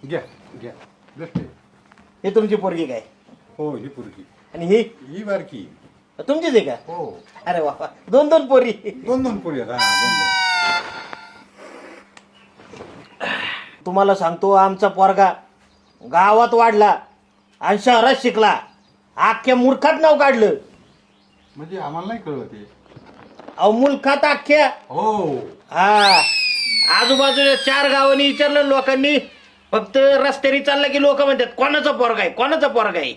घ्या घ्या दृष्टी. हे तुमची पोरगी काय? हो ही पोरगी. आणि ही ही बारकी. तुमचीच आहे का? हो अरे वा, दोन दोन पोरी. दोन पोरी आहेत. हा दोन. तुम्हाला सांगतो, आमचा पोरगा गावात वाढला आणि शहरात शिकला, अख्ख्या मूर्खात नाव काढलं. म्हणजे आम्हाला नाही कळलं ते. अहो मुलखात अख्ख्या. हो हा, आजूबाजूच्या 4 गावांनी विचारलं लोकांनी, फक्त रस्त्याने चालला की लोक म्हणतात कोणाचा पोरगा आहे, कोणाचा पोरगा आहे.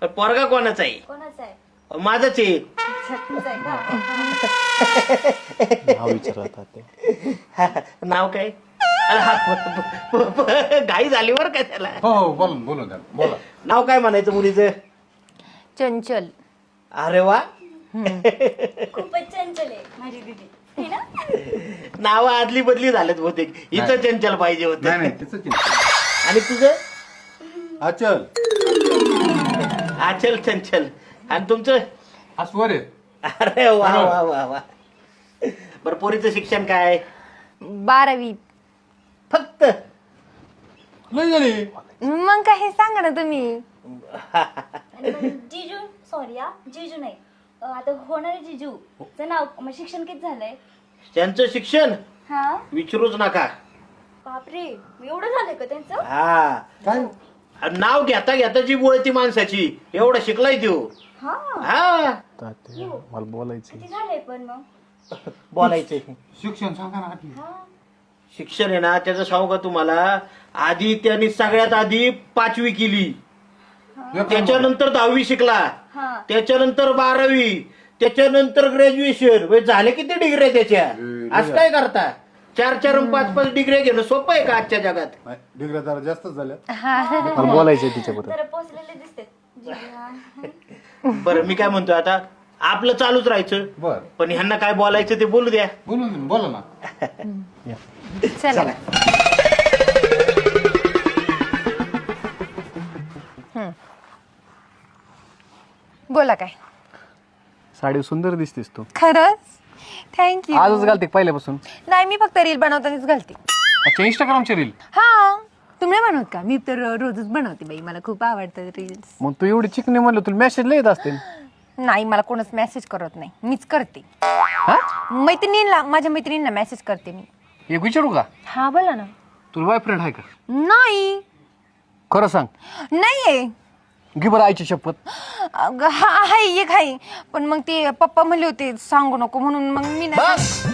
पण पोरगा कोणाचा आहे? कोणाचा आहे? माझंच आहे. तुझा आहे का? नाव विचारतात ते. नाव काय? अरे हा, घाई झाली बरं का त्याला. हो हो बोलून द्या बोला. नाव काय म्हणायचं मुलीचं? चंचल. अरे वा. खूपच चंचल आहे माझी दीदी, है ना? नाव आदली बदली झालेत बहुतेक. हिचं नाही. चंचल पाहिजे होत. नाही नाही तिचं चिंता. आणि तुझं? अचल आचल चंचल. आणि तुमचं? अस्वर आहे. अरे वा वा वा वा. बरं, पोरीचं शिक्षण काय? 12वी. फक्त? नाही झाली. मग काय हे सांगा ना तुम्ही. जिजू सॉरी हा जिजू नाही आता होणारे जिजू चं नाव मग शिक्षण किती झालंय? त्यांचं शिक्षण हा विचारूच नका. बापरे एवढं झालंय का त्यांचं? हा, काय नाव घेता घेता जी बोलती माणसाची, एवढं शिकलाय तो. हा हा, तात्या, मला बोलायचं किती झालंय पण मग? बोलायचंय. शिक्षण सांगा ना आधी. हा शिक्षण आहे ना, त्याचं सांगू का तुम्हाला, आधी त्यांनी सगळ्यात आधी 5वी केली, त्याच्यानंतर 10वी शिकला, हा त्याच्यानंतर 12वी, त्याच्यानंतर ग्रॅज्युएशन. झाले किती डिग्री त्याच्या? असं काय करता? 4 आणि 5 डिग्री घेणं सोपं आहे का आजच्या जगात? नाही, डिग्र्या जरा जास्तच झाल्या. मला बोलायचंय तिच्याबरोबर. जरा पोचलेले दिसते जिजू. हा. बरं, मी काय म्हणतो आता, आपलं चालूच राहायचं, बर पण ह्यांना काय बोलायचं ते बोलू द्या. बोला ना. चला. बोला काय? साडी सुंदर दिसतेस तू. खरंच? थँक्यू. आजच घालते का पहिल्यापासून? नाही, मी फक्त रील बनवतानाच घालते. अच्छा, इंस्टाग्रामची रील. हा, तुम्ही नाही बनवत का? मी तर रोजच बनवते बाई, मला खूप आवडतं रील्स. मग तू एवढी चिकनी म्हणलं, तुला मेसेज लय येत असते. नाही, मला कोणच मेसेज करत नाही, मीच करते. मैत्रिणींना, माझ्या मैत्रिणींना मेसेज करते मी. एक विचारू का? हा बोला ना. तुला बॉयफ्रेंड आहे का? नाही. खरं सांग. नाहीये. घे बरं आईची शपथ. हा, आहे एक आहे, पण मग ते पप्पा म्हणले होते सांगू नको म्हणून, मग मी नाही.